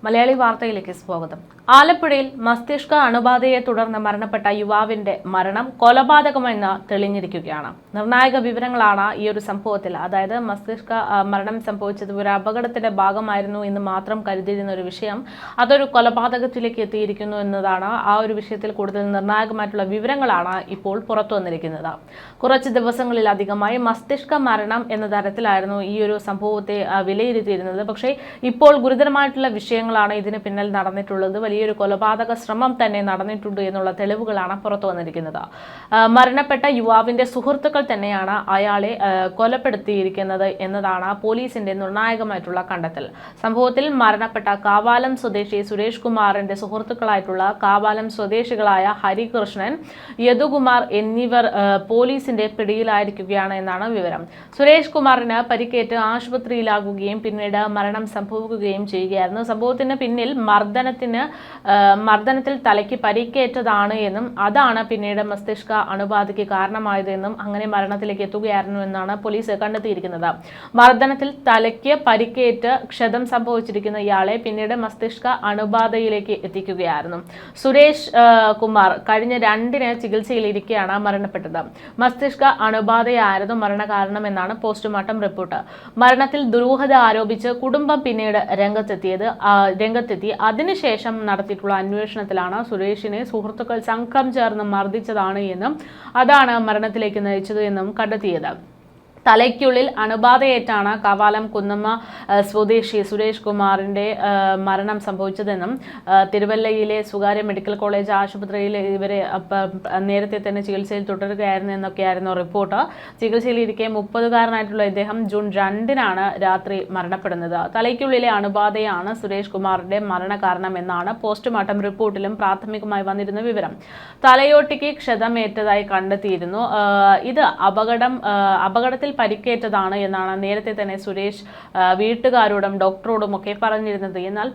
മലയാളി വാർത്തയിലേക്ക് സ്വാഗതം. ആലപ്പുഴയിൽ മസ്തിഷ്ക അണുബാധയെ തുടർന്ന് മരണപ്പെട്ട യുവാവിന്റെ മരണം കൊലപാതകമെന്ന് തെളിഞ്ഞിരിക്കുകയാണ്. നിർണായക വിവരങ്ങളാണ് ഈ ഒരു സംഭവത്തിൽ. അതായത് മസ്തിഷ്ക മരണം സംഭവിച്ചത് ഒരു അപകടത്തിന്റെ ഭാഗമായിരുന്നു എന്ന് മാത്രം കരുതിയിരുന്ന ഒരു വിഷയം അതൊരു കൊലപാതകത്തിലേക്ക് എത്തിയിരിക്കുന്നു എന്നതാണ്. ആ ഒരു വിഷയത്തിൽ കൂടുതൽ നിർണായകമായിട്ടുള്ള വിവരങ്ങളാണ് ഇപ്പോൾ പുറത്തു വന്നിരിക്കുന്നത്. കുറച്ച് ദിവസങ്ങളിലധികമായി മസ്തിഷ്ക മരണം എന്ന തരത്തിലായിരുന്നു ഈ ഒരു സംഭവത്തെ വിലയിരുത്തിയിരുന്നത്. പക്ഷേ ഇപ്പോൾ ഗുരുതരമായിട്ടുള്ള വിഷയങ്ങളാണ് ഇതിന് പിന്നിൽ നടന്നിട്ടുള്ളത്. വലിയൊരു കൊലപാതക ശ്രമം തന്നെ നടന്നിട്ടുണ്ട് എന്നുള്ള തെളിവുകളാണ് പുറത്തു വന്നിരിക്കുന്നത്. മരണപ്പെട്ട യുവാവിന്റെ സുഹൃത്തുക്കൾ തന്നെയാണ് അയാളെ കൊലപ്പെടുത്തിയിരിക്കുന്നത് എന്നതാണ് പോലീസിന്റെ നിർണായകമായിട്ടുള്ള കണ്ടെത്തൽ. സംഭവത്തിൽ മരണപ്പെട്ട കാവാലം സ്വദേശി സുരേഷ് കുമാറിന്റെ സുഹൃത്തുക്കളായിട്ടുള്ള കാവാലം സ്വദേശികളായ ഹരികൃഷ്ണൻ, യദുകുമാർ എന്നിവർ പോലീസിന്റെ പിടിയിലായിരിക്കുകയാണ് എന്നാണ് വിവരം. സുരേഷ് കുമാറിന് പരിക്കേറ്റ് ആശുപത്രിയിലാകുകയും പിന്നീട് മരണം സംഭവിക്കുകയും ചെയ്യുകയായിരുന്നു. സംഭവത്തിന് പിന്നിൽ മർദ്ദനത്തിൽ തലയ്ക്ക് പരിക്കേറ്റതാണ് എന്നും അതാണ് പിന്നീട് മസ്തിഷ്ക അണുബാധയ്ക്ക് കാരണമായതെന്നും അങ്ങനെ മരണത്തിലേക്ക് എത്തുകയായിരുന്നു എന്നാണ് പോലീസ് കണ്ടെത്തിയിരിക്കുന്നത്. മർദ്ദനത്തിൽ തലയ്ക്ക് പരിക്കേറ്റ് ക്ഷതം സംഭവിച്ചിരിക്കുന്ന ഇയാളെ പിന്നീട് മസ്തിഷ്ക അണുബാധയിലേക്ക് എത്തിക്കുകയായിരുന്നു. സുരേഷ് കുമാർ കഴിഞ്ഞ 2-ന് ചികിത്സയിലിരിക്കെയാണ് മരണപ്പെട്ടത്. മസ്തിഷ്ക അണുബാധയായിരുന്നു മരണകാരണം എന്നാണ് പോസ്റ്റ്മോർട്ടം റിപ്പോർട്ട്. മരണത്തിൽ ദുരൂഹത ആരോപിച്ച് കുടുംബം പിന്നീട് രംഗത്തെത്തി. അതിനുശേഷം നടത്തിയിട്ടുള്ള അന്വേഷണത്തിലാണ് സുരേഷിനെ സുഹൃത്തുക്കൾ സംഘം ചേർന്ന് മർദ്ദിച്ചതാണ് എന്നും അതാണ് മരണത്തിലേക്ക് നയിച്ചത് എന്നും കണ്ടെത്തിയത്. തലയ്ക്കുള്ളിൽ അണുബാധയേറ്റാണ് കവാലം കുന്നമ്മ സ്വദേശി സുരേഷ് കുമാറിന്റെ മരണം സംഭവിച്ചതെന്നും തിരുവല്ലയിലെ സ്വകാര്യ മെഡിക്കൽ കോളേജ് ആശുപത്രിയിൽ ഇവരെ നേരത്തെ തന്നെ ചികിത്സയിൽ തുടരുകയായിരുന്നു എന്നൊക്കെയായിരുന്നു റിപ്പോർട്ട്. ചികിത്സയിലിരിക്കെ 30-കാരനായിട്ടുള്ള ഇദ്ദേഹം ജൂൺ 2-നാണ് രാത്രി മരണപ്പെടുന്നത്. തലയ്ക്കുള്ളിലെ അണുബാധയാണ് സുരേഷ് കുമാറിന്റെ മരണകാരണം എന്നാണ് പോസ്റ്റ്മോർട്ടം റിപ്പോർട്ടിലും പ്രാഥമികമായി വന്നിരുന്ന വിവരം. തലയോട്ടിക്ക് ക്ഷതമേറ്റതായി കണ്ടെത്തിയിരുന്നു. ഇത് അപകടത്തിൽ പരിക്കേറ്റതാണ് എന്നാണ് നേരത്തെ തന്നെ സുരേഷ് വീട്ടുകാരോടും ഡോക്ടറോടും ഒക്കെ പറഞ്ഞിരുന്നത്. എന്നാൽ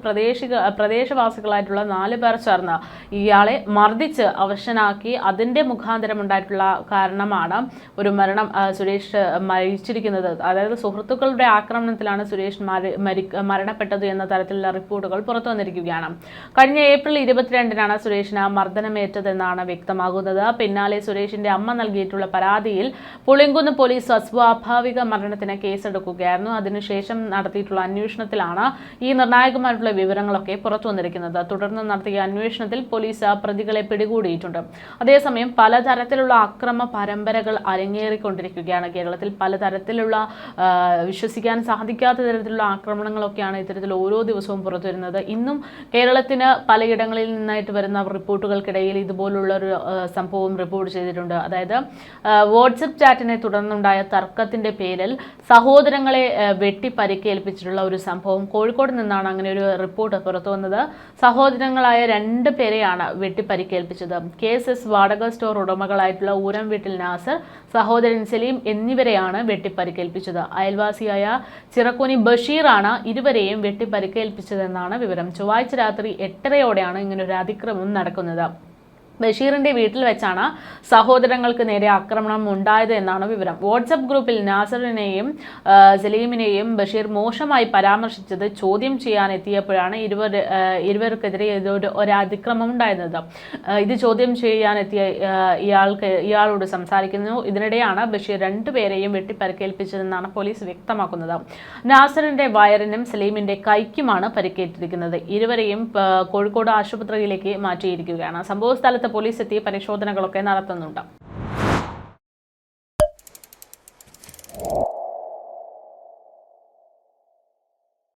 പ്രദേശവാസികളായിട്ടുള്ള 4 പേർ ചേർന്ന് ഇയാളെ മർദ്ദിച്ച് അവശനാക്കി. അതിന്റെ മുഖാന്തരം ഉണ്ടായിട്ടുള്ള കാരണമാണ് ഒരു മരണം. സുരേഷ് മരിച്ചിരിക്കുന്നത്, അതായത് സുഹൃത്തുക്കളുടെ ആക്രമണത്തിലാണ് സുരേഷ് മരണപ്പെട്ടത് എന്ന തരത്തിലുള്ള റിപ്പോർട്ടുകൾ പുറത്തു വന്നിരിക്കുകയാണ്. കഴിഞ്ഞ ഏപ്രിൽ 22-നാണ് സുരേഷിന് മർദ്ദനമേറ്റതെന്നാണ് വ്യക്തമാകുന്നത്. പിന്നാലെ സുരേഷിന്റെ അമ്മ നൽകിയിട്ടുള്ള പരാതിയിൽ പുളിങ്കുന്ന് പോലീസ് സ്വാഭാവിക മരണത്തിന് കേസെടുക്കുകയായിരുന്നു. അതിനുശേഷം നടത്തിയിട്ടുള്ള അന്വേഷണത്തിലാണ് ഈ നിർണായകമായിട്ടുള്ള വിവരങ്ങളൊക്കെ പുറത്തു വന്നിരിക്കുന്നത്. തുടർന്ന് നടത്തിയ അന്വേഷണത്തിൽ പോലീസ് പ്രതികളെ പിടികൂടിയിട്ടുണ്ട്. അതേസമയം പലതരത്തിലുള്ള അക്രമ പരമ്പരകൾ അരങ്ങേറിക്കൊണ്ടിരിക്കുകയാണ് കേരളത്തിൽ. പലതരത്തിലുള്ള വിശ്വസിക്കാൻ സാധിക്കാത്ത തരത്തിലുള്ള ആക്രമണങ്ങളൊക്കെയാണ് ഇത്തരത്തിൽ ഓരോ ദിവസവും പുറത്തു വരുന്നത്. ഇന്നും കേരളത്തിന് പലയിടങ്ങളിൽ നിന്നായിട്ട് വരുന്ന റിപ്പോർട്ടുകൾക്കിടയിൽ ഇതുപോലുള്ളൊരു സംഭവം റിപ്പോർട്ട് ചെയ്തിട്ടുണ്ട്. അതായത് വാട്സപ്പ് ചാറ്റിനെ തുടർന്നുണ്ടായ തർക്കത്തിന്റെ പേരിൽ സഹോദരങ്ങളെ വെട്ടി പരിക്കേൽപ്പിച്ചിട്ടുള്ള ഒരു സംഭവം. കോഴിക്കോട് നിന്നാണ് അങ്ങനെ ഒരു റിപ്പോർട്ട് പുറത്തു വന്നത്. സഹോദരങ്ങളായ 2 പേരെയാണ് വെട്ടി പരിക്കേൽപ്പിച്ചത്. KSS വാടക സ്റ്റോർ ഉടമകളായിട്ടുള്ള ഊരം വീട്ടിൽ നാസർ, സഹോദരൻ സലീം എന്നിവരെയാണ് വെട്ടി പരിക്കേൽപ്പിച്ചത്. അയൽവാസിയായ ചിറക്കുനി ബഷീറാണ് ഇരുവരെയും വെട്ടി പരിക്കേൽപ്പിച്ചതെന്നാണ് വിവരം. ചൊവ്വാഴ്ച രാത്രി 8:30-യോടെയാണ് ഇങ്ങനൊരു അതിക്രമം നടക്കുന്നത്. ബഷീറിന്റെ വീട്ടിൽ വെച്ചാണ് സഹോദരങ്ങൾക്ക് നേരെ ആക്രമണം ഉണ്ടായത് എന്നാണ് വിവരം. വാട്സപ്പ് ഗ്രൂപ്പിൽ നാസറിനെയും സലീമിനെയും ബഷീർ മോശമായി പരാമർശിച്ചത് ചോദ്യം ചെയ്യാൻ എത്തിയപ്പോഴാണ് ഇരുവർക്കെതിരെ ഒരു അതിക്രമം ഉണ്ടായിരുന്നത്. ഇത് ചോദ്യം ചെയ്യാൻ എത്തിയ ഇയാളോട് സംസാരിക്കുന്നു. ഇതിനിടെയാണ് ബഷീർ 2 പേരെയും വെട്ടി പരിക്കേൽപ്പിച്ചതെന്നാണ് പോലീസ് വ്യക്തമാക്കുന്നത്. നാസറിന്റെ വയറിനും സലീമിന്റെ കൈക്കുമാണ് പരിക്കേറ്റിരിക്കുന്നത്. ഇരുവരെയും കോഴിക്കോട് ആശുപത്രിയിലേക്ക് മാറ്റിയിരിക്കുകയാണ്. സംഭവ സ്ഥലത്ത് പോലീസ് എത്തി പരിശോധനകളൊക്കെ നടത്തുന്നുണ്ട്.